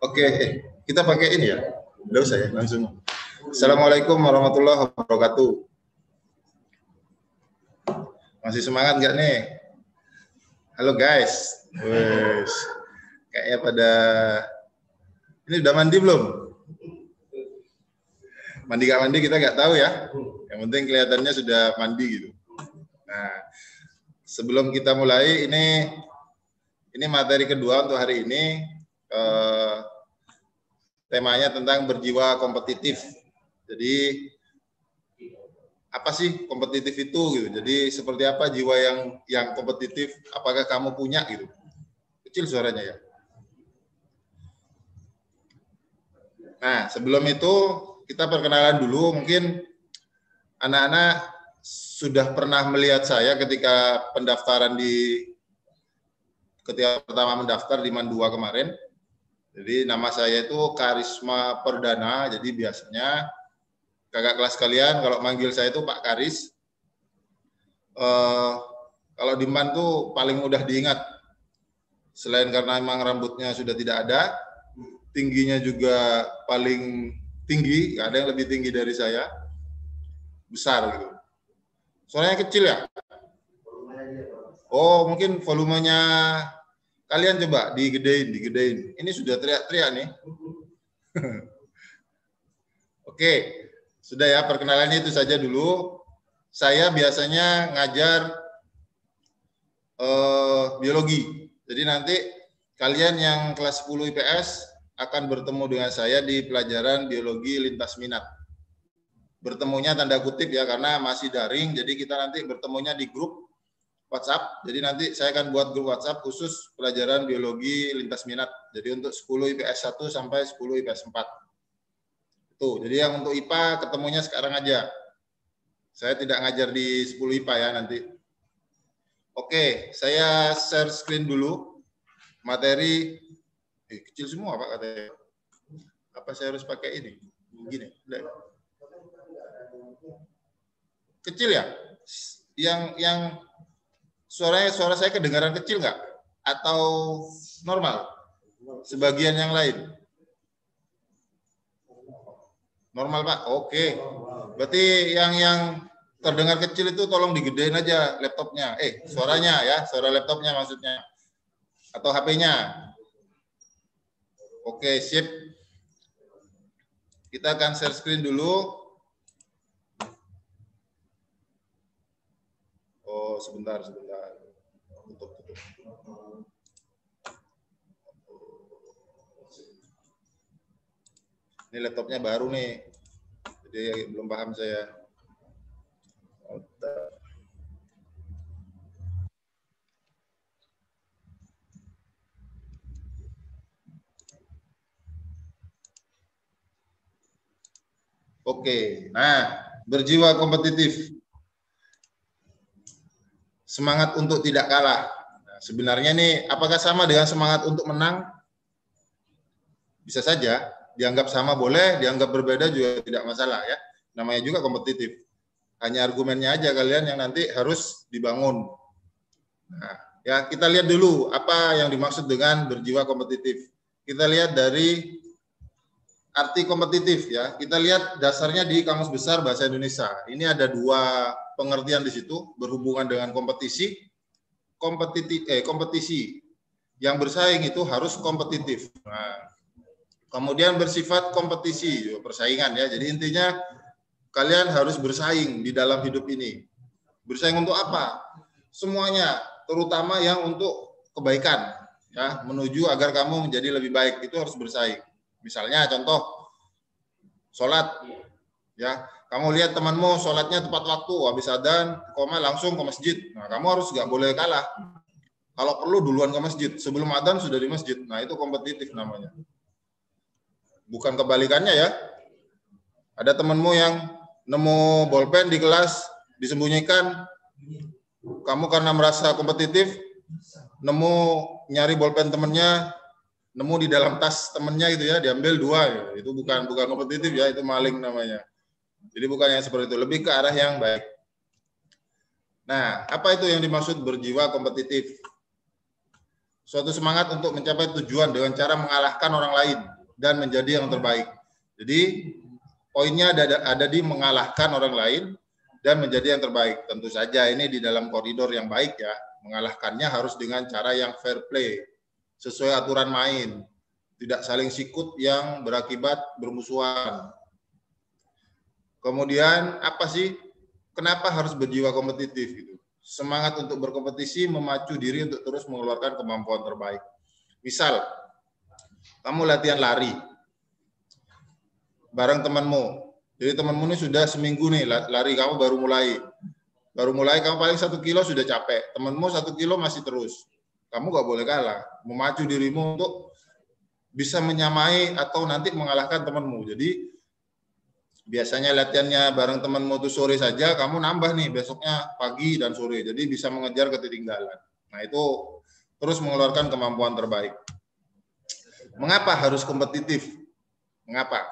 Oke, kita pakai ini ya. Udah usah ya, langsung. Assalamualaikum warahmatullahi wabarakatuh. Masih semangat nggak nih? Halo guys. Wes. Kayaknya pada ini udah mandi belum? Mandi nggak mandi kita nggak tahu ya. Yang penting kelihatannya sudah mandi gitu. Nah, sebelum kita mulai ini materi kedua untuk hari ini. Temanya tentang berjiwa kompetitif. Jadi apa sih kompetitif itu gitu. Jadi seperti apa jiwa yang kompetitif? Apakah kamu punya gitu? Kecil suaranya ya. Nah, sebelum itu kita perkenalan dulu. Mungkin anak-anak sudah pernah melihat saya ketika pertama mendaftar di MAN 2 kemarin. Jadi nama saya itu Karisma Perdana. Jadi biasanya kakak kelas kalian kalau manggil saya itu Pak Karis. Kalau di MAN tuh paling mudah diingat. Selain karena memang rambutnya sudah tidak ada, tingginya juga paling tinggi, ada yang lebih tinggi dari saya, besar gitu. Suaranya kecil ya? Oh, mungkin volumenya kalian coba digedein. Ini sudah teriak-teriak nih. Oke, sudah ya perkenalannya itu saja dulu. Saya biasanya ngajar biologi. Jadi nanti kalian yang kelas 10 IPS akan bertemu dengan saya di pelajaran biologi lintas minat. Bertemunya tanda kutip ya karena masih daring, jadi kita nanti bertemunya di grup WhatsApp. Jadi nanti saya akan buat grup WhatsApp khusus pelajaran biologi lintas minat. Jadi untuk 10 IPS 1 sampai 10 IPS 4. Tuh, jadi yang untuk IPA ketemunya sekarang aja. Saya tidak ngajar di 10 IPA ya nanti. Oke, saya share screen dulu. Materi kecil semua Pak katanya. Apa saya harus pakai ini? Begini. Kecil ya? Yang suara saya kedengaran kecil nggak? Atau normal? Sebagian yang lain? Normal Pak? Oke. Berarti yang terdengar kecil itu tolong digedein aja laptopnya. Suaranya ya, suara laptopnya maksudnya. Atau HP-nya. Oke, sip. Kita akan share screen dulu. Oh, sebentar. Tutup. Ini laptopnya baru nih. Jadi belum paham saya. Oke, nah berjiwa kompetitif, semangat untuk tidak kalah. Nah, sebenarnya nih, apakah sama dengan semangat untuk menang? Bisa saja, dianggap sama boleh, dianggap berbeda juga tidak masalah ya. Namanya juga kompetitif. Hanya argumennya aja kalian yang nanti harus dibangun. Nah, ya kita lihat dulu apa yang dimaksud dengan berjiwa kompetitif. Kita lihat dari arti kompetitif ya, kita lihat dasarnya di Kamus Besar Bahasa Indonesia. Ini ada dua pengertian di situ berhubungan dengan kompetisi. Kompetisi yang bersaing itu harus kompetitif. Nah, kemudian bersifat kompetisi, persaingan ya. Jadi intinya kalian harus bersaing di dalam hidup ini. Bersaing untuk apa? Semuanya, terutama yang untuk kebaikan ya, menuju agar kamu menjadi lebih baik itu harus bersaing. Misalnya contoh sholat ya, kamu lihat temanmu sholatnya tepat waktu, habis adzan langsung ke masjid. Nah, kamu harus nggak boleh kalah. Kalau perlu duluan ke masjid, sebelum adzan sudah di masjid. Nah, itu kompetitif namanya. Bukan kebalikannya ya. Ada temanmu yang nemu bolpen di kelas disembunyikan, kamu karena merasa kompetitif nemu nyari bolpen temennya, nemu di dalam tas temennya gitu ya, diambil dua gitu. Itu bukan kompetitif ya, itu maling namanya. Jadi bukan yang seperti itu, lebih ke arah yang baik. Nah, apa itu yang dimaksud berjiwa kompetitif? Suatu semangat untuk mencapai tujuan dengan cara mengalahkan orang lain dan menjadi yang terbaik. Jadi poinnya ada di mengalahkan orang lain dan menjadi yang terbaik. Tentu saja ini di dalam koridor yang baik ya. Mengalahkannya harus dengan cara yang fair play, sesuai aturan main, tidak saling sikut yang berakibat bermusuhan. Kemudian apa sih? Kenapa harus berjiwa kompetitif gitu? Semangat untuk berkompetisi memacu diri untuk terus mengeluarkan kemampuan terbaik. Misal, kamu latihan lari bareng temanmu. Jadi temanmu ini sudah seminggu nih lari, kamu baru mulai. Baru mulai kamu paling 1 kilo sudah capek. Temanmu 1 kilo masih terus. Kamu nggak boleh kalah. Memacu dirimu untuk bisa menyamai atau nanti mengalahkan temanmu. Jadi biasanya latihannya bareng temanmu tuh sore saja, kamu nambah nih besoknya pagi dan sore. Jadi bisa mengejar ketertinggalan. Nah, itu terus mengeluarkan kemampuan terbaik. Mengapa harus kompetitif? Mengapa?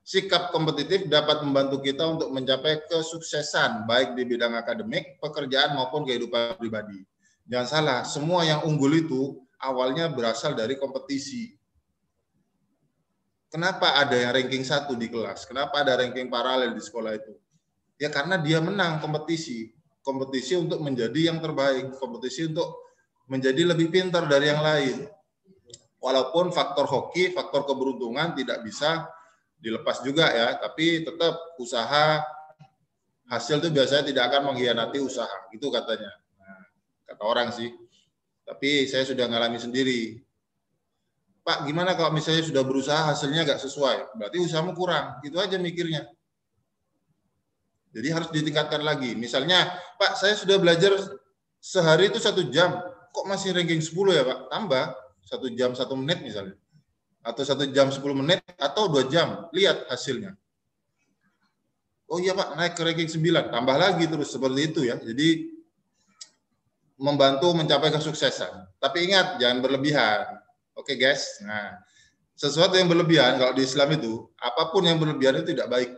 Sikap kompetitif dapat membantu kita untuk mencapai kesuksesan baik di bidang akademik, pekerjaan maupun kehidupan pribadi. Jangan salah, semua yang unggul itu awalnya berasal dari kompetisi. Kenapa ada yang ranking 1 di kelas? Kenapa ada ranking paralel di sekolah itu? Ya karena dia menang kompetisi. Kompetisi untuk menjadi yang terbaik. Kompetisi untuk menjadi lebih pintar dari yang lain. Walaupun faktor hoki, faktor keberuntungan tidak bisa dilepas juga ya. Tapi tetap usaha, hasil itu biasanya tidak akan mengkhianati usaha. Itu katanya. Nah, kata orang sih. Tapi saya sudah ngalami sendiri. Pak, gimana kalau misalnya sudah berusaha hasilnya nggak sesuai? Berarti usahamu kurang. Itu aja mikirnya. Jadi harus ditingkatkan lagi. Misalnya, Pak, saya sudah belajar sehari itu 1 jam. Kok masih ranking 10 ya, Pak? Tambah 1 jam 1 menit misalnya. Atau 1 jam 10 menit atau 2 jam. Lihat hasilnya. Oh iya, Pak, naik ke ranking 9. Tambah lagi terus seperti itu ya. Jadi membantu mencapai kesuksesan. Tapi ingat, jangan berlebihan. Oke guys, nah sesuatu yang berlebihan kalau di Islam itu, apapun yang berlebihan itu tidak baik.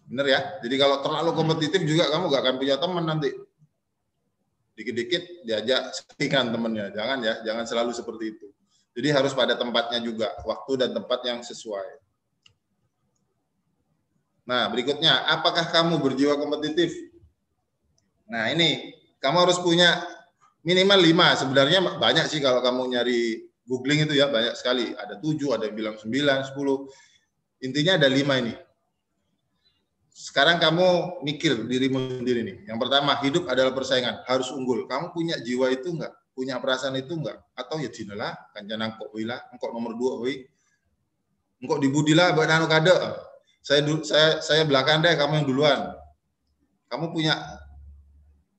Bener ya? Jadi kalau terlalu kompetitif juga kamu gak akan punya teman nanti. Dikit-dikit diajak settingan temennya, jangan ya, jangan selalu seperti itu. Jadi harus pada tempatnya juga, waktu dan tempat yang sesuai. Nah berikutnya, apakah kamu berjiwa kompetitif? Nah ini, kamu harus punya minimal 5, sebenarnya banyak sih kalau kamu nyari googling itu ya, banyak sekali. Ada 7, ada yang bilang 9, 10. Intinya ada 5 ini. Sekarang kamu mikir dirimu sendiri nih. Yang pertama, hidup adalah persaingan, harus unggul. Kamu punya jiwa itu enggak? Punya perasaan itu enggak? Atau ya dinalah, kancan angkok wila, angkok nomor 2 wi. Engkok dibudilah buat anu kade. Saya belakang deh, kamu yang duluan. Kamu punya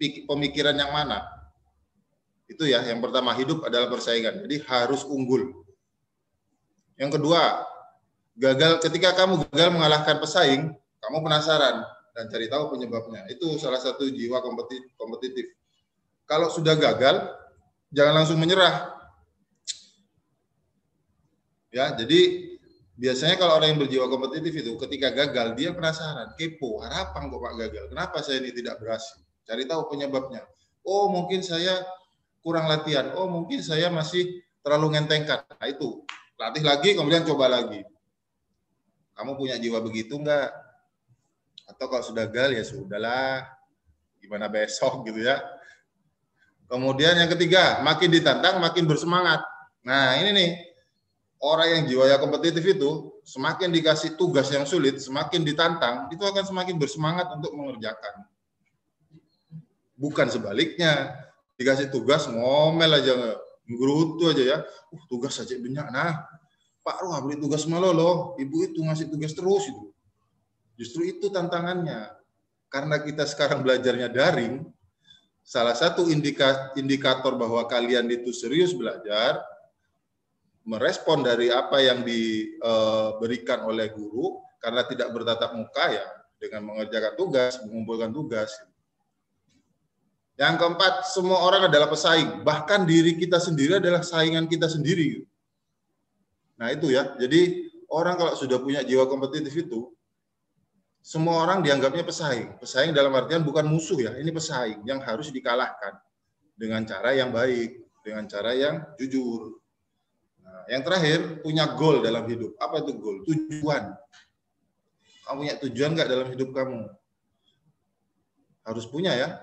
pemikiran yang mana? Itu ya, yang pertama, hidup adalah persaingan. Jadi harus unggul. Yang kedua, ketika kamu gagal mengalahkan pesaing, kamu penasaran dan cari tahu penyebabnya. Itu salah satu jiwa kompetitif. Kalau sudah gagal, jangan langsung menyerah. Ya, jadi biasanya kalau orang yang berjiwa kompetitif itu ketika gagal dia penasaran, kepo, harapan kok Pak gagal. Kenapa saya ini tidak berhasil? Cari tahu penyebabnya. Oh, mungkin saya kurang latihan. Oh, mungkin saya masih terlalu ngentengkan. Nah, itu. Latih lagi, kemudian coba lagi. Kamu punya jiwa begitu enggak? Atau kalau sudah gagal, ya sudahlah. Gimana besok gitu ya. Kemudian yang ketiga, makin ditantang, makin bersemangat. Nah, ini nih. Orang yang jiwanya kompetitif itu, semakin dikasih tugas yang sulit, semakin ditantang, itu akan semakin bersemangat untuk mengerjakan. Bukan sebaliknya. Dikasih tugas ngomel aja, ngerutu aja ya. Tugas saja banyak. Nah, Pak Ruh beli tugas malah loh. Ibu itu ngasih tugas terus itu. Justru itu tantangannya. Karena kita sekarang belajarnya daring, salah satu indikator bahwa kalian itu serius belajar, merespon dari apa yang diberikan oleh guru, karena tidak bertatap muka ya, dengan mengerjakan tugas, mengumpulkan tugas. Yang keempat, semua orang adalah pesaing. Bahkan diri kita sendiri adalah saingan kita sendiri. Nah itu ya, jadi orang kalau sudah punya jiwa kompetitif itu, semua orang dianggapnya pesaing. Pesaing dalam artian bukan musuh ya, ini pesaing yang harus dikalahkan. dengan cara yang baik, dengan cara yang jujur. Nah, yang terakhir, punya goal dalam hidup. Apa itu goal? Tujuan. Kamu punya tujuan nggak dalam hidup kamu? Harus punya ya.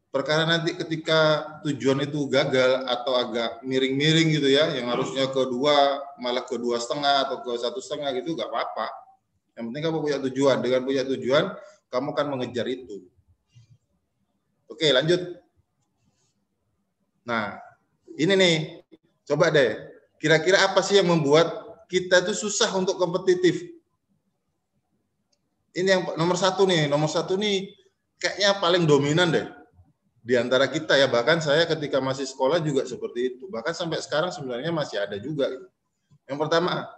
Perkara nanti ketika tujuan itu gagal atau agak miring-miring gitu ya, yang harusnya kedua malah ke 2,5 atau ke 1,5 gitu, nggak apa-apa. Yang penting kamu punya tujuan. Dengan punya tujuan, kamu akan mengejar itu. Oke, lanjut. Nah, ini nih, coba deh. Kira-kira apa sih yang membuat kita itu susah untuk kompetitif? Ini yang nomor satu nih. Nomor satu nih kayaknya paling dominan deh di antara kita ya. Bahkan saya ketika masih sekolah juga seperti itu. Bahkan sampai sekarang sebenarnya masih ada juga. Yang pertama,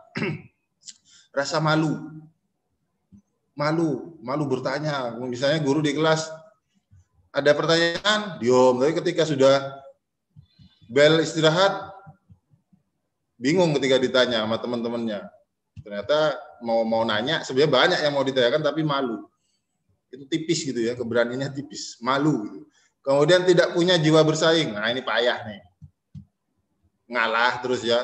rasa malu. Malu bertanya. Misalnya guru di kelas ada pertanyaan, diam. Tapi ketika sudah bel istirahat, bingung ketika ditanya sama teman-temannya. Ternyata mau nanya, sebenarnya banyak yang mau ditanyakan tapi malu. Itu tipis gitu ya, keberaniannya tipis, malu gitu. Kemudian tidak punya jiwa bersaing. Nah, ini payah nih. Ngalah terus ya.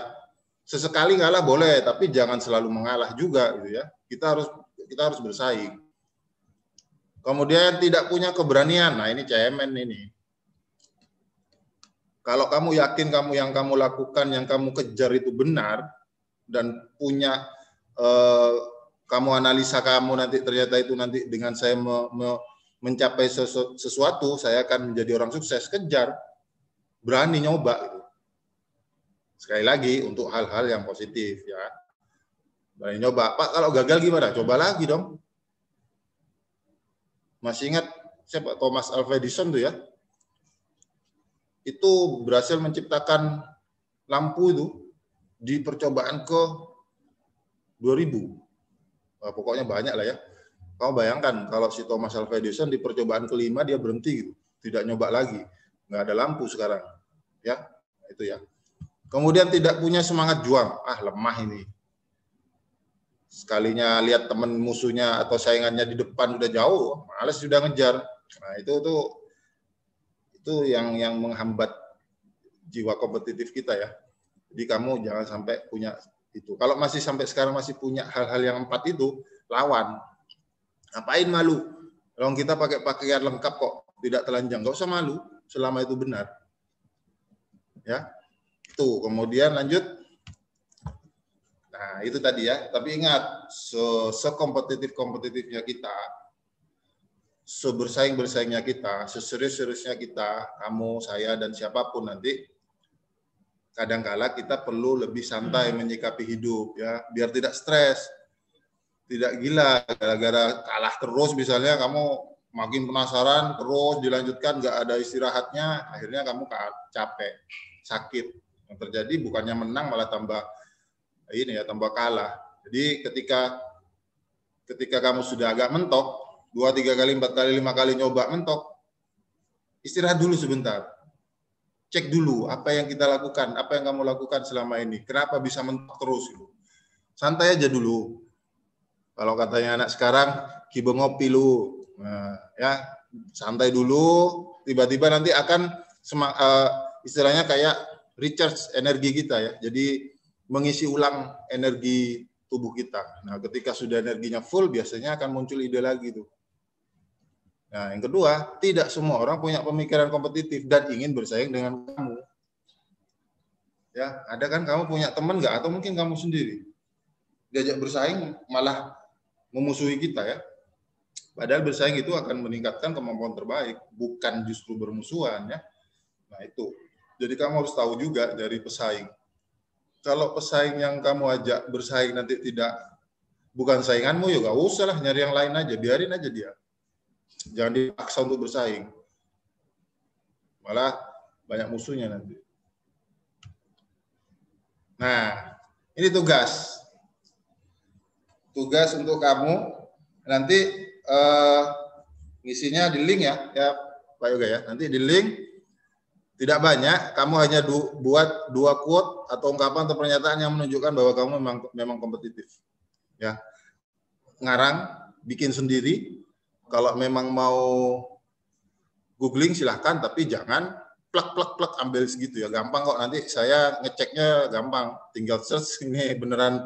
Sesekali ngalah boleh, tapi jangan selalu mengalah juga gitu ya. Kita harus bersaing. Kemudian tidak punya keberanian. Nah, ini cemen ini. Kalau kamu yakin yang kamu lakukan, yang kamu kejar itu benar dan punya kamu analisa kamu nanti ternyata itu nanti dengan saya mencapai sesuatu, saya akan menjadi orang sukses, kejar, berani nyoba gitu. Sekali lagi untuk hal-hal yang positif ya. Berani nyoba. Pak, kalau gagal gimana? Coba lagi dong. Masih ingat siapa? Thomas Alva Edison tuh ya. Itu berhasil menciptakan lampu itu di percobaan ke 2000. Nah, pokoknya banyak lah ya. Kamu bayangkan kalau si Thomas Alva Edison di percobaan kelima dia berhenti gitu, tidak nyoba lagi, nggak ada lampu sekarang, ya itu ya. Kemudian tidak punya semangat juang, lemah ini. Sekalinya lihat teman musuhnya atau saingannya di depan udah jauh, males sudah ngejar. Nah itu yang menghambat jiwa kompetitif kita ya. Jadi kamu jangan sampai punya itu. Kalau masih sampai sekarang masih punya hal-hal yang 4 itu, lawan. Ngapain malu? Kalau kita pakai pakaian lengkap kok, tidak telanjang, nggak usah malu selama itu benar. Ya, itu. Kemudian lanjut. Nah, itu tadi ya. Tapi ingat, sekompetitifnya kita, sebersaingnya kita, seserius-seriusnya kita, kamu, saya, dan siapapun nanti, kadangkala kita perlu lebih santai menyikapi hidup, ya, biar tidak stres. Tidak gila gara-gara kalah terus, misalnya kamu makin penasaran terus dilanjutkan, nggak ada istirahatnya, akhirnya kamu capek, sakit. Yang terjadi bukannya menang malah tambah kalah. Jadi ketika kamu sudah agak mentok, 2, 3 kali, 4 kali, 5 kali nyoba mentok, istirahat dulu sebentar. Cek dulu apa yang kita lakukan, apa yang kamu lakukan selama ini, kenapa bisa mentok terus gitu. Santai aja dulu. Kalau katanya anak sekarang, kibo ngopi lu. Nah, ya, santai dulu, tiba-tiba nanti akan istilahnya kayak recharge energi kita ya. Jadi mengisi ulang energi tubuh kita. Nah, ketika sudah energinya full, biasanya akan muncul ide lagi tuh. Nah, yang kedua, tidak semua orang punya pemikiran kompetitif dan ingin bersaing dengan kamu. Ya, ada kan kamu punya teman nggak? Atau mungkin kamu sendiri diajak bersaing malah memusuhi kita ya. Padahal bersaing itu akan meningkatkan kemampuan terbaik, bukan justru bermusuhan ya. Nah itu. Jadi kamu harus tahu juga dari pesaing. Kalau pesaing yang kamu ajak bersaing nanti bukan sainganmu, ya gak usah lah, nyari yang lain aja, biarin aja dia. Jangan dipaksa untuk bersaing. Malah banyak musuhnya nanti. Nah, ini tugas. Tugas untuk kamu nanti ngisinya di link ya Pak Yoga ya. Nanti di link tidak banyak, kamu hanya buat 2 quote atau ungkapan atau pernyataan yang menunjukkan bahwa kamu memang kompetitif. Ya. Ngarang, bikin sendiri. Kalau memang mau googling silahkan, tapi jangan plak ambil segitu ya, gampang kok, nanti saya ngeceknya gampang, tinggal search ini beneran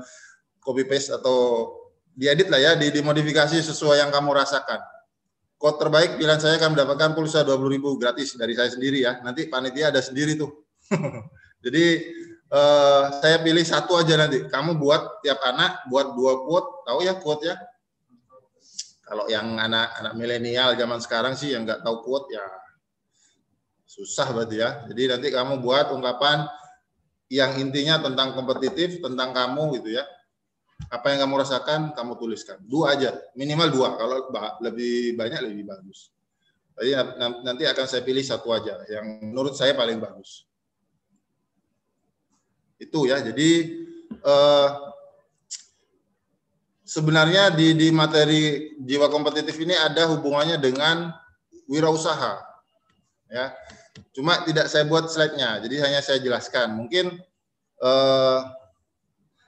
copy paste atau diedit lah ya, dimodifikasi sesuai yang kamu rasakan. Quote terbaik pilihan saya akan mendapatkan pulsa 20.000 gratis dari saya sendiri ya, nanti panitia ada sendiri tuh. Jadi saya pilih satu aja nanti, kamu buat tiap anak buat 2 quote, tahu ya quote ya. Kalau yang anak-anak milenial zaman sekarang sih yang nggak tahu quote ya susah berarti ya. Jadi nanti kamu buat ungkapan yang intinya tentang kompetitif, tentang kamu gitu ya. Apa yang kamu rasakan, kamu tuliskan. 2 aja, minimal 2. Kalau lebih banyak lebih bagus. Jadi nanti akan saya pilih satu aja, yang menurut saya paling bagus. Itu ya. Jadi sebenarnya di materi jiwa kompetitif ini ada hubungannya dengan wirausaha. Ya. Cuma tidak saya buat slide-nya, jadi hanya saya jelaskan. Mungkin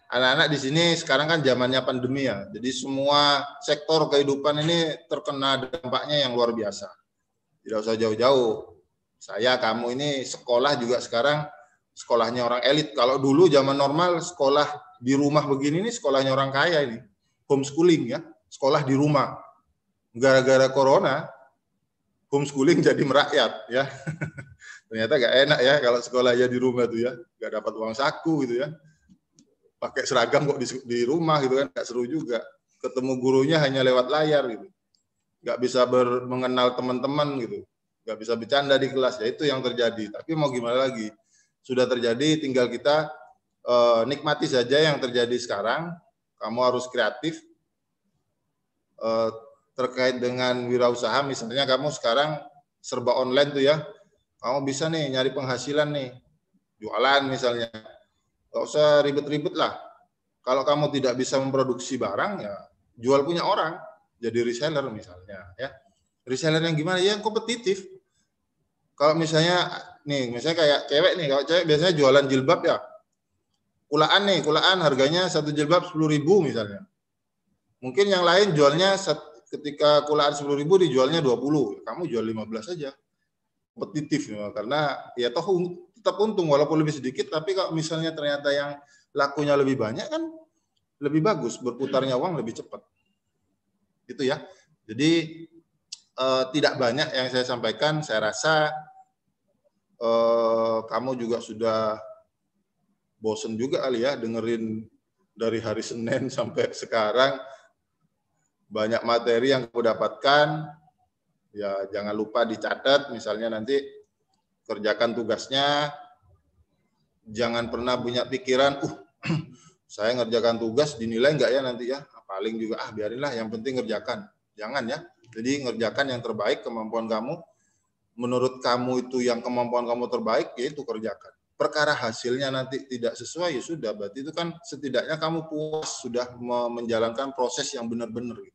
anak-anak di sini sekarang kan zamannya pandemi ya, jadi semua sektor kehidupan ini terkena dampaknya yang luar biasa. Tidak usah jauh-jauh. Saya, kamu ini sekolah juga sekarang sekolahnya orang elit. Kalau dulu zaman normal sekolah di rumah begini nih sekolahnya orang kaya ini, homeschooling ya, sekolah di rumah. Gara-gara corona homeschooling jadi merakyat ya. Ternyata gak enak ya kalau sekolah aja di rumah tuh ya, gak dapat uang saku gitu ya. Pakai seragam kok di rumah gitu kan, gak seru juga. Ketemu gurunya hanya lewat layar gitu. Gak bisa mengenal teman-teman gitu. Gak bisa bercanda di kelas, ya itu yang terjadi. Tapi mau gimana lagi? Sudah terjadi, tinggal kita nikmati saja yang terjadi sekarang. Kamu harus kreatif. Terkait dengan wirausaha, misalnya kamu sekarang serba online tuh ya, kamu bisa nih nyari penghasilan nih, jualan misalnya, gak usah ribet-ribet lah. Kalau kamu tidak bisa memproduksi barang, ya jual punya orang, jadi reseller misalnya ya. Reseller yang gimana? Ya yang kompetitif. Kalau misalnya nih, misalnya kayak cewek nih, kalau cewek biasanya jualan jilbab ya, kulaan nih, kulaan harganya 1 jilbab 10.000 misalnya. Mungkin yang lain jualnya ketika kulaan 10.000 dijualnya 20, kamu jual 15 saja. Kompetitif ya, karena ya toh tetap untung walaupun lebih sedikit, tapi kalau misalnya ternyata yang lakunya lebih banyak kan lebih bagus, berputarnya uang lebih cepat. Itu ya. Jadi tidak banyak yang saya sampaikan, saya rasa kamu juga sudah bosen juga kali ya dengerin dari hari Senin sampai sekarang. Banyak materi yang kamu dapatkan, ya jangan lupa dicatat, misalnya nanti kerjakan tugasnya, jangan pernah punya pikiran, saya ngerjakan tugas dinilai enggak ya nanti ya, paling juga biarinlah, yang penting ngerjakan. Jangan ya, jadi ngerjakan yang terbaik kemampuan kamu, menurut kamu itu yang kemampuan kamu terbaik, ya itu kerjakan. Perkara hasilnya nanti tidak sesuai, ya sudah, berarti itu kan setidaknya kamu puas sudah menjalankan proses yang benar-benar gitu.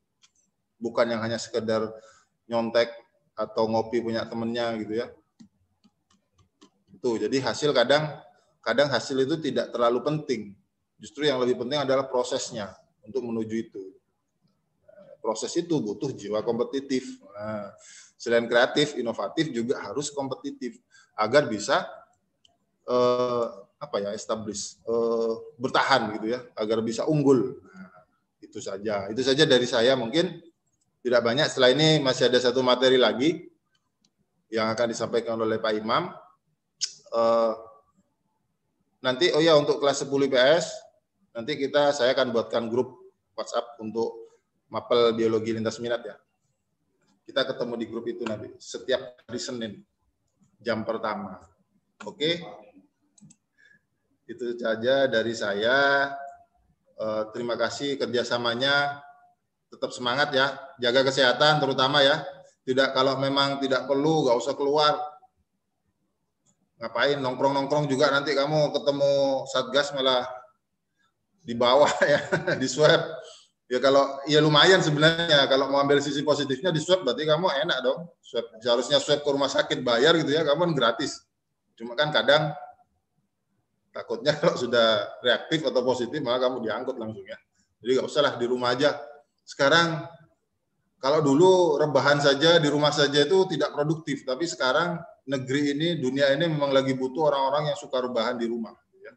Bukan yang hanya sekedar nyontek atau ngopi punya temennya gitu ya. Itu jadi hasil kadang hasil itu tidak terlalu penting. Justru yang lebih penting adalah prosesnya untuk menuju itu. Proses itu butuh jiwa kompetitif. Nah, selain kreatif, inovatif juga harus kompetitif agar bisa establish, bertahan gitu ya, agar bisa unggul. Nah, itu saja dari saya mungkin. Tidak banyak, setelah ini masih ada satu materi lagi yang akan disampaikan oleh Pak Imam. Nanti, untuk kelas 10 IPS, nanti saya akan buatkan grup WhatsApp untuk mapel biologi lintas minat ya. Kita ketemu di grup itu nanti, setiap hari Senin, jam pertama. Oke? Itu saja dari saya. Terima kasih kerjasamanya. Tetap semangat ya, jaga kesehatan terutama ya. Kalau memang tidak perlu, nggak usah keluar. Ngapain nongkrong-nongkrong juga nanti kamu ketemu Satgas malah di bawah ya, di swab. Ya kalau ya lumayan sebenarnya, kalau mau ambil sisi positifnya di swab berarti kamu enak dong. Swab, seharusnya swab ke rumah sakit bayar gitu ya, kamu kan gratis. Cuma kan kadang takutnya kalau sudah reaktif atau positif malah kamu diangkut langsung ya. Jadi nggak usah lah, di rumah aja. Sekarang kalau dulu rebahan saja di rumah saja itu tidak produktif, tapi sekarang negeri ini, dunia ini memang lagi butuh orang-orang yang suka rebahan di rumah. Ya.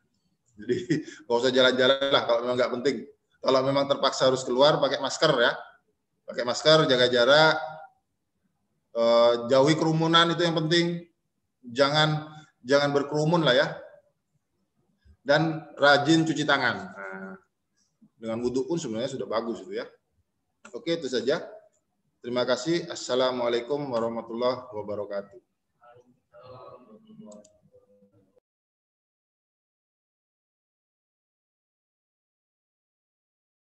Jadi nggak usah jalan-jalan lah kalau memang nggak penting. Kalau memang terpaksa harus keluar, pakai masker ya. Pakai masker, jaga jarak, jauhi kerumunan itu yang penting. Jangan berkerumun lah ya. Dan rajin cuci tangan. Nah, dengan wudhu pun sebenarnya sudah bagus itu ya. Oke, itu saja. Terima kasih. Assalamualaikum warahmatullahi wabarakatuh.